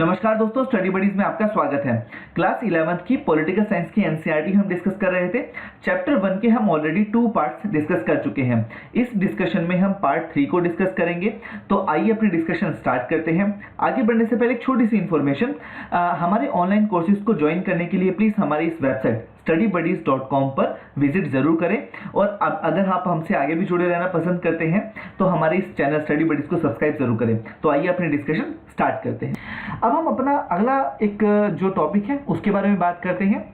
नमस्कार दोस्तों, study buddies में आपका स्वागत है। क्लास 11th की पॉलिटिकल साइंस की एनसीईआरटी हम डिस्कस कर रहे थे। चैप्टर 1 के हम ऑलरेडी 2 पार्ट्स डिस्कस कर चुके हैं। इस डिस्कशन में हम पार्ट 3 को डिस्कस करेंगे। तो आइए अपनी डिस्कशन स्टार्ट करते हैं। आगे बढ़ने से पहले एक छोटी सी इन्फॉर्मेशन, हमारे ऑनलाइन कोर्सेज को ज्वाइन करने के लिए प्लीज हमारी इस वेबसाइट studybuddies.com पर विजिट जरूर करें। और अब अगर आप हमसे आगे भी जुड़े रहना पसंद करते हैं तो हमारे इस चैनल स्टडी बडीज को सब्सक्राइब जरूर करें। तो आइए अपनी डिस्कशन स्टार्ट करते हैं। अब हम अपना अगला एक जो टॉपिक है उसके बारे में बात करते हैं।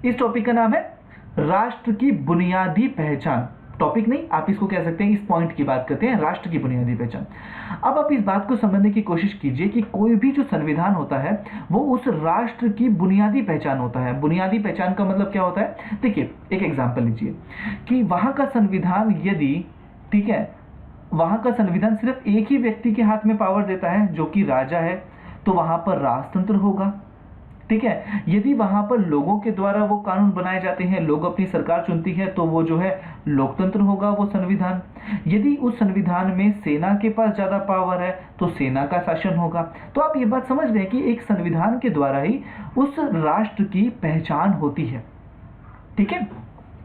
इस टॉपिक का नाम है राष्ट्र की बुनियादी पहचान। टॉपिक नहीं, आप इसको कह सकते हैं, इस पॉइंट की बात करते हैं, राष्ट्र की बुनियादी पहचान। अब आप इस बात को समझने की कोशिश कीजिए कि कोई भी जो संविधान होता है वो उस राष्ट्र की बुनियादी पहचान होता है। बुनियादी पहचान का मतलब क्या होता है? देखिए, एक एग्जांपल लीजिए कि वहां का संविधान यदि, ठीक है, वहां का संविधान सिर्फ एक ही व्यक्ति के हाथ में पावर देता है जो कि राजा है, तो वहां पर राजतंत्र होगा। ठीक है, यदि वहां पर लोगों के द्वारा वो कानून बनाए जाते हैं, लोग अपनी सरकार चुनती है, तो वो जो है लोकतंत्र होगा वो संविधान। यदि उस संविधान में सेना के पास ज्यादा पावर है तो सेना का शासन होगा। तो आप ये बात समझ रहे हैं कि एक संविधान के द्वारा ही उस राष्ट्र की पहचान होती है। ठीक है,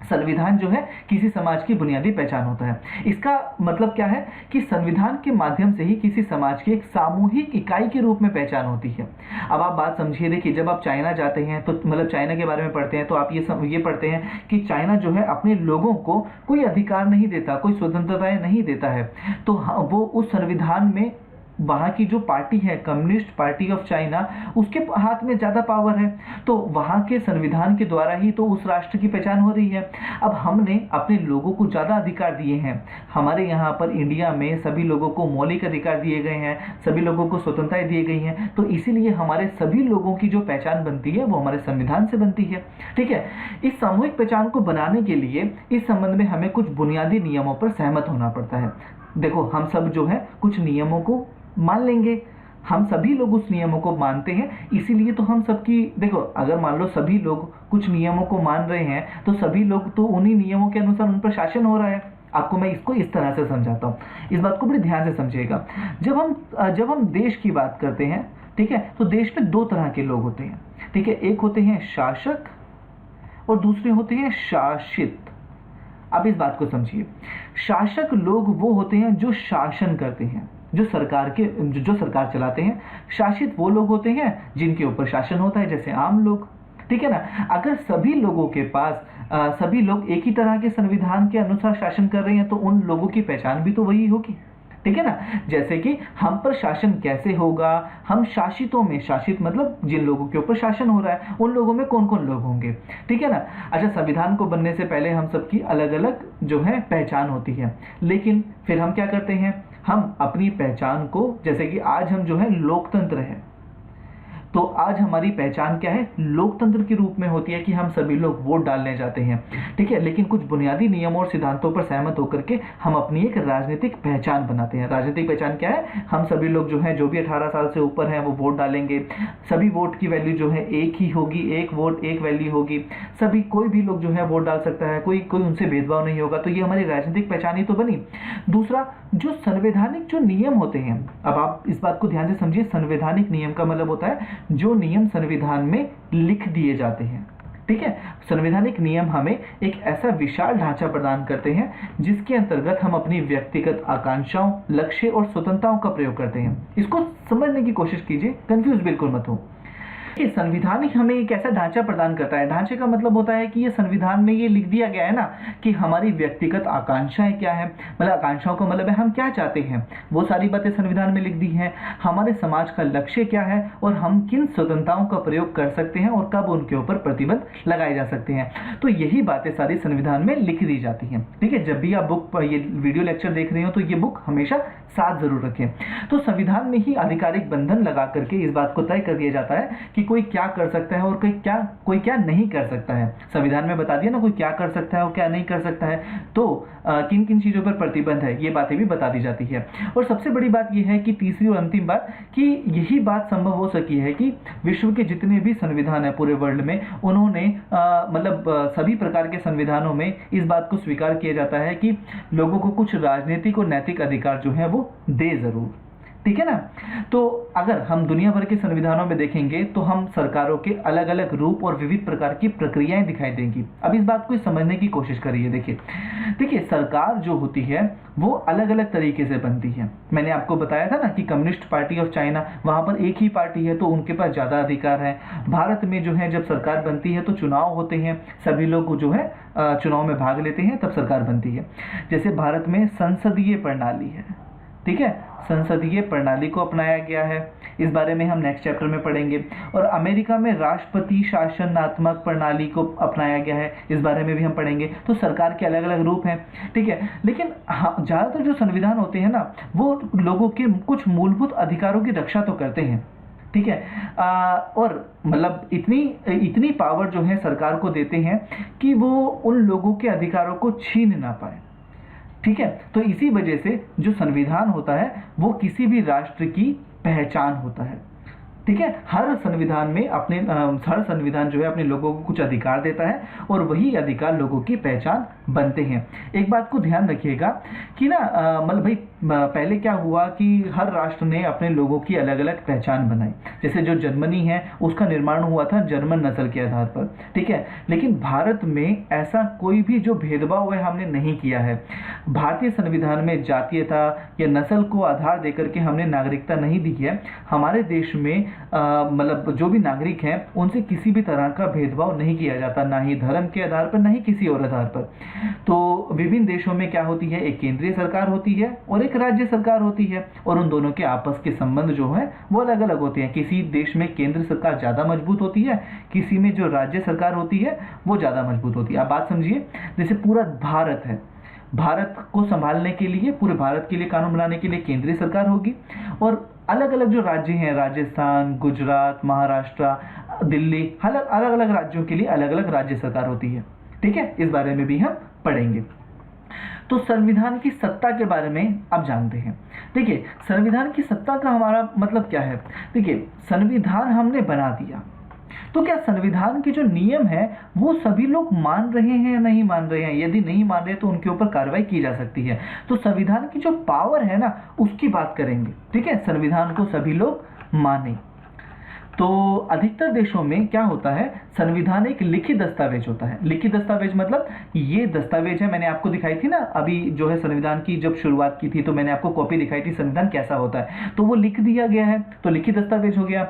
संविधान जो है किसी समाज की बुनियादी पहचान होता है। इसका मतलब क्या है कि संविधान के माध्यम से ही किसी समाज की एक सामूहिक इकाई के रूप में पहचान होती है। अब आप बात समझिए, देखिए, जब आप चाइना जाते हैं तो मतलब चाइना के बारे में पढ़ते हैं तो आप ये पढ़ते हैं कि चाइना जो है अपने लोगों को कोई अधिकार नहीं देता, कोई स्वतंत्रताएं नहीं देता है। तो वो उस संविधान में वहां की जो पार्टी है, कम्युनिस्ट पार्टी ऑफ चाइना, उसके हाथ में ज्यादा पावर है। तो वहां के संविधान के द्वारा ही तो उस राष्ट्र की पहचान हो रही है। अब हमने अपने लोगों को ज्यादा अधिकार दिए हैं। हमारे यहाँ पर इंडिया में सभी लोगों को मौलिक अधिकार दिए गए हैं, सभी लोगों को स्वतंत्रताएं दी गई हैं। तो इसीलिए हमारे सभी लोगों की जो पहचान बनती है वो हमारे संविधान से बनती है। ठीक है, इस सामूहिक पहचान को बनाने के लिए इस संबंध में हमें कुछ बुनियादी नियमों पर सहमत होना पड़ता है। देखो, हम सब जो है कुछ नियमों को मान लेंगे, हम सभी लोग उस नियमों को मानते हैं, इसीलिए तो हम सबकी, देखो, अगर मान लो सभी लोग कुछ नियमों को मान रहे हैं तो सभी लोग तो उन्हीं नियमों के अनुसार उन पर शासन हो रहा है। आपको मैं इसको इस तरह से समझाता हूँ, इस बात को बड़े ध्यान से समझिएगा। जब हम देश की बात करते हैं, ठीक है, तो देश में दो तरह के लोग होते हैं। ठीक है, एक होते हैं शासक और दूसरे होते हैं शासित। अब इस बात को समझिए, शासक लोग वो होते हैं जो शासन करते हैं, जो सरकार चलाते हैं। शासित वो लोग होते हैं जिनके ऊपर शासन होता है, जैसे आम लोग। ठीक है ना। अगर सभी लोगों के पास सभी लोग एक ही तरह के संविधान के अनुसार शासन कर रहे हैं तो उन लोगों की पहचान भी तो वही होगी। ठीक है ना। जैसे कि हम पर शासन कैसे होगा, हम शासितों में, शासित मतलब जिन लोगों के ऊपर शासन हो रहा है, उन लोगों में कौन कौन लोग होंगे। ठीक है ना। अच्छा, संविधान को बनने से पहले हम सबकी अलग अलग जो है पहचान होती है, लेकिन फिर हम क्या करते हैं, हम अपनी पहचान को, जैसे कि आज हम जो है लोकतंत्र है, तो आज हमारी पहचान क्या है, लोकतंत्र के रूप में होती है कि हम सभी लोग वोट डालने जाते हैं। ठीक है, लेकिन कुछ बुनियादी नियमों और सिद्धांतों पर सहमत होकर के हम अपनी एक राजनीतिक पहचान बनाते हैं। राजनीतिक पहचान क्या है, हम सभी लोग जो है, जो भी 18 साल से ऊपर हैं, वो वोट डालेंगे। सभी वोट की वैल्यू जो है एक ही होगी, एक वोट एक वैल्यू होगी। सभी, कोई भी लोग जो है वोट डाल सकता है, कोई उनसे भेदभाव नहीं होगा। तो ये हमारी राजनीतिक पहचान ही तो बनी। दूसरा, जो संवैधानिक जो नियम होते हैं, अब आप इस बात को ध्यान से समझिए, संवैधानिक नियम का मतलब होता है जो नियम संविधान में लिख दिए जाते हैं। ठीक है, संवैधानिक नियम हमें एक ऐसा विशाल ढांचा प्रदान करते हैं जिसके अंतर्गत हम अपनी व्यक्तिगत आकांक्षाओं, लक्ष्य और स्वतंत्रताओं का प्रयोग करते हैं। इसको समझने की कोशिश कीजिए, कंफ्यूज बिल्कुल मत हो। कि संविधान ही हमें एक ऐसा ढांचा प्रदान करता है। ढांचे का मतलब होता है कि ये संविधान में ये लिख दिया गया है ना कि हमारी व्यक्तिगत आकांक्षाएं क्या है, मतलब आकांक्षाओं का मतलब है हम क्या चाहते हैं, वो सारी बातें संविधान में लिख दी हैं। हमारे समाज का लक्ष्य क्या है और हम किन स्वतंत्रताओं का प्रयोग कर सकते हैं और कब उनके ऊपर प्रतिबंध लगाए जा सकते हैं। तो यही बातें सारी संविधान में लिख दी जाती हैं। ठीक है, जब भी आप बुक पर ये वीडियो लेक्चर देख रहे हो तो ये बुक हमेशा साथ जरूर रखें। तो संविधान में ही आधिकारिक बंधन लगा करके इस बात को तय कर दिया जाता है कि कोई क्या कर सकता है और कोई क्या नहीं कर सकता है। संविधान में बता दिया ना, कोई क्या कर सकता है और क्या नहीं कर सकता है, तो किन किन चीजों पर प्रतिबंध है, ये बातें भी बता दी जाती है। और सबसे बड़ी बात यह है कि तीसरी और अंतिम बात, कि यही बात संभव हो सकी है कि विश्व के जितने भी संविधान है पूरे वर्ल्ड में, उन्होंने सभी प्रकार के संविधानों में इस बात को स्वीकार किया जाता है कि लोगों को कुछ राजनीतिक और नैतिक अधिकार जो है वो दे जरूर। ठीक है ना। तो अगर हम दुनिया भर के संविधानों में देखेंगे तो हम सरकारों के अलग अलग रूप और विविध प्रकार की प्रक्रियाएं दिखाई देंगी। अब इस बात को समझने की कोशिश करिए। देखिए देखिए सरकार जो होती है वो अलग अलग तरीके से बनती है। मैंने आपको बताया था ना कि कम्युनिस्ट पार्टी ऑफ चाइना, वहां पर एक ही पार्टी है तो उनके पास ज़्यादा अधिकार है। भारत में जो है जब सरकार बनती है तो चुनाव होते हैं, सभी लोग जो है चुनाव में भाग लेते हैं, तब सरकार बनती है। जैसे भारत में संसदीय प्रणाली है, ठीक है, संसदीय प्रणाली को अपनाया गया है। इस बारे में हम नेक्स्ट चैप्टर में पढ़ेंगे। और अमेरिका में राष्ट्रपति शासनात्मक प्रणाली को अपनाया गया है, इस बारे में भी हम पढ़ेंगे। तो सरकार के अलग अलग रूप हैं, ठीक है। लेकिन हाँ, ज़्यादातर जो संविधान होते हैं ना वो लोगों के कुछ मूलभूत अधिकारों की रक्षा तो करते हैं, ठीक है। और मतलब इतनी पावर जो है सरकार को देते हैं कि वो उन लोगों के अधिकारों को छीन ना पाए, ठीक है। तो इसी वजह से जो संविधान होता है वो किसी भी राष्ट्र की पहचान होता है, ठीक है। हर संविधान जो है अपने लोगों को कुछ अधिकार देता है और वही अधिकार लोगों की पहचान बनते हैं। एक बात को ध्यान रखिएगा कि ना मतलब भाई पहले क्या हुआ कि हर राष्ट्र ने अपने लोगों की अलग अलग पहचान बनाई। जैसे जो जर्मनी है उसका निर्माण हुआ था जर्मन नस्ल के आधार पर, ठीक है। लेकिन भारत में ऐसा कोई भी जो भेदभाव है हमने नहीं किया है। भारतीय संविधान में जातीयता या नस्ल को आधार देकर के हमने नागरिकता नहीं दी है। हमारे देश में मतलब जो भी नागरिक हैं उनसे किसी भी तरह का भेदभाव नहीं किया जाता, ना ही धर्म के आधार पर, ना ही किसी और आधार पर। तो विभिन्न देशों में क्या होती है, एक केंद्रीय सरकार होती है और एक राज्य सरकार होती है, और उन दोनों के आपस के संबंध जो है वो अलग अलग होते हैं। किसी देश में केंद्र सरकार ज़्यादा मजबूत होती है, किसी में जो राज्य सरकार होती है वो ज़्यादा मजबूत होती है। आप बात समझिए, जैसे पूरा भारत है, भारत को संभालने के लिए, पूरे भारत के लिए कानून बनाने के लिए केंद्रीय सरकार होगी, और अलग अलग जो राज्य हैं, राजस्थान, गुजरात, महाराष्ट्र, दिल्ली, अलग अलग राज्यों के लिए अलग अलग राज्य सरकार होती है, ठीक है। इस बारे में भी हम पढ़ेंगे। तो संविधान की सत्ता के बारे में अब जानते हैं। देखिए संविधान की सत्ता का हमारा मतलब क्या है। देखिए संविधान हमने बना दिया तो क्या संविधान के जो नियम है वो सभी लोग मान रहे हैं या नहीं मान रहे हैं। यदि नहीं मान रहे तो उनके ऊपर कार्रवाई की जा सकती है। तो संविधान की जो पावर है ना उसकी बात करेंगे, ठीक है। संविधान को सभी लोग माने। तो अधिकतर देशों में क्या होता है, संविधान एक लिखित दस्तावेज होता है। लिखित दस्तावेज मतलब ये दस्तावेज है, मैंने आपको दिखाई थी ना अभी जो है संविधान की जब शुरुआत की थी तो मैंने आपको कॉपी दिखाई थी संविधान कैसा होता है, तो वो लिख दिया गया है तो लिखित दस्तावेज हो गया,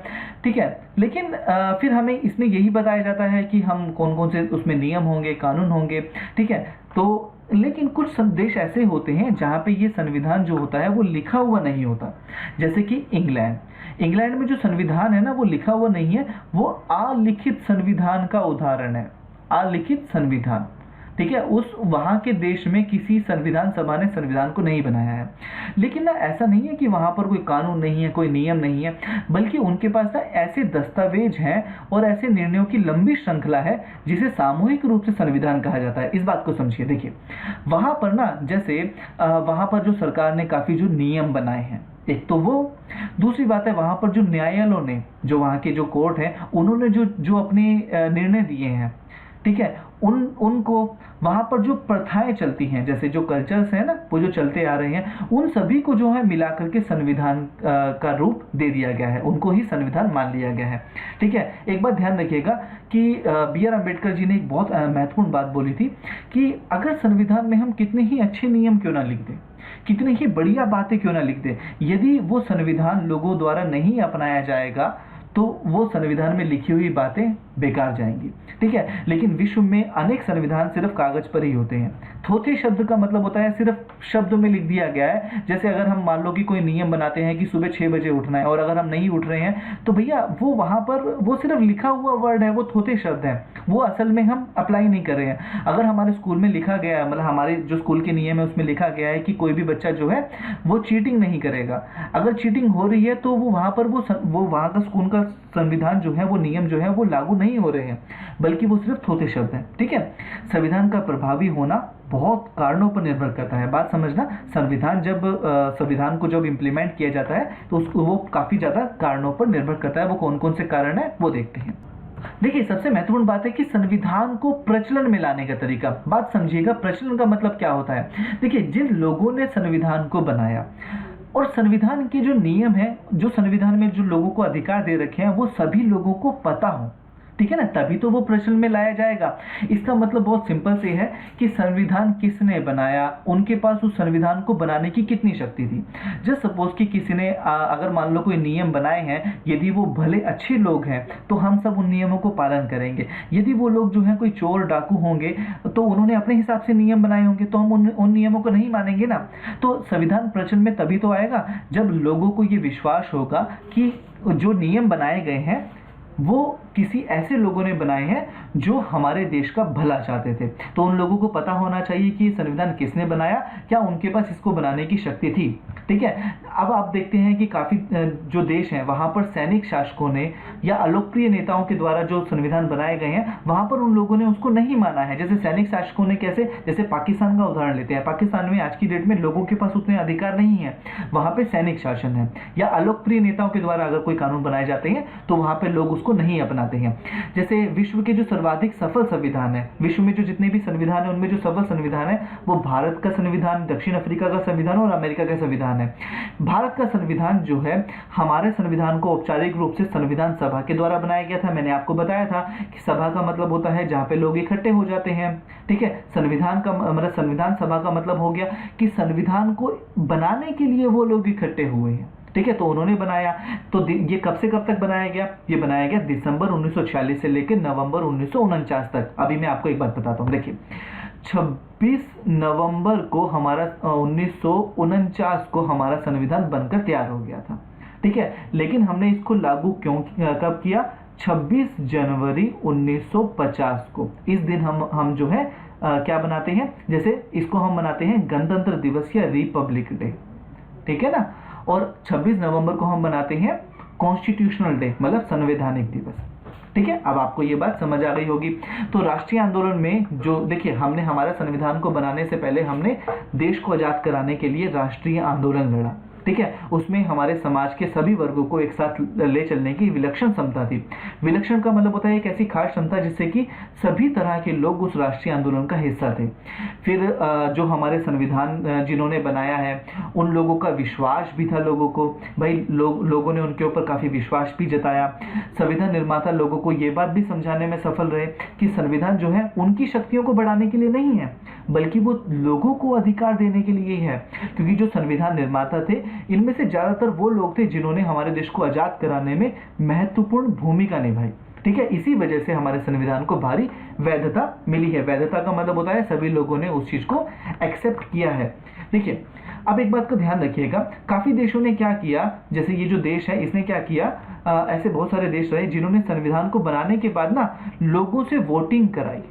ठीक है। लेकिन फिर हमें इसमें यही बताया जाता है कि हम कौन कौन से उसमें नियम होंगे, कानून होंगे, ठीक है। तो लेकिन कुछ देश ऐसे होते हैं जहाँ पे ये संविधान जो होता है वो लिखा हुआ नहीं होता। जैसे कि इंग्लैंड में जो संविधान है ना वो लिखा हुआ नहीं है, वो अलिखित संविधान का उदाहरण है। अलिखित संविधान, ठीक है। उस वहाँ के देश में किसी संविधान सभा ने संविधान को नहीं बनाया है। लेकिन ना ऐसा नहीं है कि वहाँ पर कोई कानून नहीं है, कोई नियम नहीं है, बल्कि उनके पास ना ऐसे दस्तावेज हैं और ऐसे निर्णयों की लंबी श्रृंखला है जिसे सामूहिक रूप से संविधान कहा जाता है। इस बात को समझिए। देखिए वहाँ पर ना जैसे वहाँ पर जो सरकार ने काफ़ी जो नियम बनाए हैं, एक तो वो, दूसरी बात है वहाँ पर जो न्यायालयों ने, जो वहाँ के जो कोर्ट हैं उन्होंने जो अपने निर्णय दिए हैं, ठीक है, उनको वहाँ पर जो प्रथाएं चलती हैं, जैसे जो कल्चर्स हैं ना वो जो चलते आ रहे हैं, उन सभी को जो है मिला करके संविधान का रूप दे दिया गया है, उनको ही संविधान मान लिया गया है, ठीक है। एक बात ध्यान रखिएगा कि B.R. अम्बेडकर जी ने एक बहुत महत्वपूर्ण बात बोली थी कि अगर संविधान में हम कितने ही अच्छे नियम क्यों ना लिख दें, कितनी ही बढ़िया बातें क्यों ना लिख दें, यदि वो संविधान लोगों द्वारा नहीं अपनाया जाएगा तो वो संविधान में लिखी हुई बातें बेकार जाएंगी, ठीक है। लेकिन विश्व में अनेक संविधान सिर्फ कागज पर ही होते हैं। थोथे शब्द का मतलब होता है सिर्फ शब्दों में लिख दिया गया है। जैसे अगर हम मान लो कि कोई नियम बनाते हैं कि सुबह 6 बजे उठना है और अगर हम नहीं उठ रहे हैं तो भैया वो वहाँ पर वो सिर्फ लिखा हुआ वर्ड है, वो थोथे शब्द है, वो असल में हम अप्लाई नहीं कर रहे हैं। अगर हमारे स्कूल में लिखा गया है, मतलब हमारे जो स्कूल के नियम है उसमें लिखा गया है कि कोई भी बच्चा जो है वो चीटिंग नहीं करेगा, अगर चीटिंग हो रही है तो वो वहाँ पर वो वहाँ का स्कूल का संविधान जो है, वो नियम जो है वो लागू नहीं हो रहे हैं, बल्कि वो सिर्फ थोथे शब्द हैं, ठीक है। संविधान का प्रभावी होना बहुत कारणों पर निर्भर करता है। बात समझना, संविधान को जब इम्प्लीमेंट किया जाता है तो उसको वो काफ़ी ज़्यादा कारणों पर निर्भर करता है। वो कौन कौन से कारण है वो देखते हैं। देखिए सबसे महत्वपूर्ण बात है कि संविधान को प्रचलन में लाने का तरीका। बात समझिएगा, प्रचलन का मतलब क्या होता है। देखिए जिन लोगों ने संविधान को बनाया और संविधान के जो नियम है, जो संविधान में जो लोगों को अधिकार दे रखे हैं, वो सभी लोगों को पता हो, ठीक है ना, तभी तो वो प्रचलन में लाया जाएगा। इसका मतलब बहुत सिंपल से है कि संविधान किसने बनाया, उनके पास उस संविधान को बनाने की कितनी शक्ति थी। जस्ट सपोज कि किसी ने अगर मान लो कोई नियम बनाए हैं, यदि वो भले अच्छे लोग हैं तो हम सब उन नियमों को पालन करेंगे। यदि वो लोग जो हैं कोई चोर डाकू होंगे तो उन्होंने अपने हिसाब से नियम बनाए होंगे, तो हम उन नियमों को नहीं मानेंगे ना। तो संविधान प्रचलन में तभी तो आएगा जब लोगों को ये विश्वास होगा कि जो नियम बनाए गए हैं वो किसी ऐसे लोगों ने बनाए हैं जो हमारे देश का भला चाहते थे। तो उन लोगों को पता होना चाहिए कि संविधान किसने बनाया, क्या उनके पास इसको बनाने की शक्ति थी, ठीक है। अब आप देखते हैं कि काफ़ी जो देश हैं वहाँ पर सैनिक शासकों ने या अलोकप्रिय नेताओं के द्वारा जो संविधान बनाए गए हैं वहाँ पर उन लोगों ने उसको नहीं माना है। जैसे सैनिक शासकों ने कैसे, जैसे पाकिस्तान का उदाहरण लेते हैं, पाकिस्तान में आज की डेट में लोगों के पास उतने अधिकार नहीं है, वहाँ पर सैनिक शासन है। या अलोकप्रिय नेताओं के द्वारा अगर कोई कानून बनाए जाते हैं तो वहाँ पर लोग उसको नहीं अपनाते हैं। जैसे विश्व के जो सर्वाधिक सफल संविधान है, विश्व में जो जितने भी संविधान है उनमें जो सफल संविधान है वो भारत का संविधान, दक्षिण अफ्रीका का संविधान और अमेरिका का संविधान है। भारत का संविधान जो है, हमारे संविधान को औपचारिक रूप से संविधान सभा के द्वारा बनाया गया था। मैंने आपको बताया था कि सभा का मतलब होता है जहाँ पे लोग इकट्ठे हो जाते हैं, ठीक है। संविधान का मतलब, संविधान सभा का मतलब हो गया कि संविधान को बनाने के लिए वो लोग इकट्ठे हुए हैं, ठीक है। तो उन्होंने बनाया। तो ये कब से कब तक बनाया गया? ये बनाया गया दिसंबर 1946 से लेकर नवंबर 1949 तक। अभी मैं आपको एक बात बताता हूँ, देखिए 26 नवंबर को हमारा 1949 को हमारा संविधान बनकर तैयार हो गया था, ठीक है। लेकिन हमने इसको लागू कब किया? 26 जनवरी 1950 को। इस दिन हम जो है क्या बनाते हैं, जैसे इसको हम मनाते हैं गणतंत्र दिवस या रिपब्लिक डे, ठीक है ना। और 26 नवंबर को हम मनाते हैं कॉन्स्टिट्यूशनल डे, मतलब संवैधानिक दिवस, ठीक है। अब आपको ये बात समझ आ गई होगी। तो राष्ट्रीय आंदोलन में जो देखिए, हमने हमारा संविधान को बनाने से पहले हमने देश को आजाद कराने के लिए राष्ट्रीय आंदोलन लड़ा, ठीक है। उसमें हमारे समाज के सभी वर्गों को एक साथ ले चलने की विलक्षण क्षमता थी। विलक्षण का मतलब होता है एक ऐसी खास क्षमता जिससे कि सभी तरह के लोग उस राष्ट्रीय आंदोलन का हिस्सा थे। फिर जो हमारे संविधान जिन्होंने बनाया है उन लोगों का विश्वास भी था, लोगों को भाई लोगों ने उनके ऊपर काफ़ी विश्वास भी जताया। संविधान निर्माता लोगों को ये बात भी समझाने में सफल रहे कि संविधान जो है उनकी शक्तियों को बढ़ाने के लिए नहीं है, बल्कि वो लोगों को अधिकार देने के लिए है। क्योंकि जो संविधान निर्माता थे इनमें से ज्यादातर वो लोग थे जिन्होंने हमारे देश को आजाद कराने में महत्वपूर्ण भूमिका निभाई, ठीक है। इसी वजह से हमारे संविधान को भारी वैधता मिली है। वैधता का मतलब होता है सभी लोगों ने उस चीज को एक्सेप्ट किया है। देखिए, अब एक बात का ध्यान रखिएगा, काफी देशों ने क्या किया, जैसे ये जो देश है इसने क्या किया, ऐसे बहुत सारे देश रहे जिन्होंने संविधान को बनाने के बाद ना लोगों से वोटिंग कराई,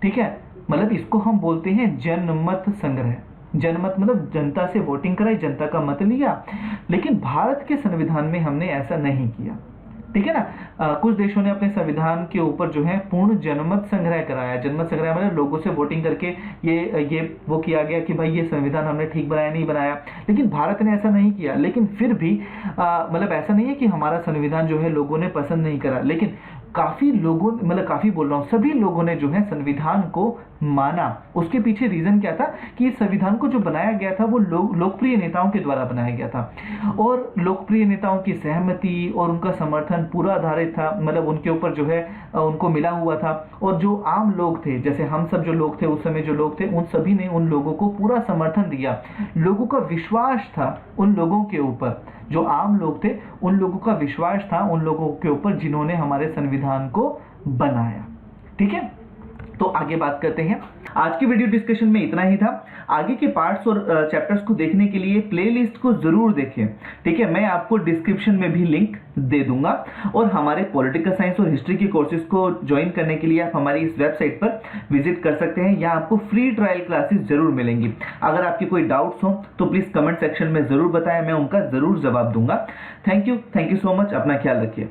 ठीक है। मतलब इसको हम बोलते हैं जनमत संग्रह। जनमत मतलब जनता से वोटिंग कराई, जनता का मत लिया। लेकिन भारत के संविधान में हमने ऐसा नहीं किया, ठीक है ना। कुछ देशों ने अपने संविधान के ऊपर जो है पूर्ण जनमत संग्रह कराया। जनमत संग्रह मतलब लोगों से वोटिंग करके ये वो किया गया कि भाई ये संविधान हमने ठीक बनाया नहीं बनाया। लेकिन भारत ने ऐसा नहीं किया। लेकिन फिर भी मतलब ऐसा नहीं है कि हमारा संविधान जो है लोगों ने पसंद नहीं करा, लेकिन काफी लोगों, मतलब काफी बोल रहा हूँ, सभी लोगों ने जो है संविधान को माना। उसके पीछे रीजन क्या था कि इस संविधान को जो बनाया गया था वो लोकप्रिय नेताओं के द्वारा बनाया गया था, और लोकप्रिय नेताओं की सहमति और उनका समर्थन पूरा आधारित था, मतलब उनके ऊपर जो है उनको मिला हुआ था। और जो आम लोग थे, जैसे हम सब जो लोग थे उस समय जो लोग थे, उन सभी ने उन लोगों को पूरा समर्थन दिया। लोगों का विश्वास था उन लोगों के ऊपर, जो आम लोग थे उन लोगों का विश्वास था उन लोगों के ऊपर जिन्होंने हमारे संविधान को बनाया, ठीक है। तो आगे बात करते हैं। आज की वीडियो डिस्कशन में इतना ही था। आगे के पार्ट्स और चैप्टर्स को देखने के लिए प्लेलिस्ट को जरूर देखें, ठीक है। मैं आपको डिस्क्रिप्शन में भी लिंक दे दूंगा। और हमारे पॉलिटिकल साइंस और हिस्ट्री के कोर्सेज को ज्वाइन करने के लिए आप हमारी इस वेबसाइट पर विजिट कर सकते हैं। यहाँ आपको फ्री ट्रायल क्लासेस जरूर मिलेंगी। अगर आपके कोई डाउट्स हो तो प्लीज कमेंट सेक्शन में जरूर बताएं, मैं उनका जरूर जवाब दूंगा। Thank you so much. अपना ख्याल रखिए।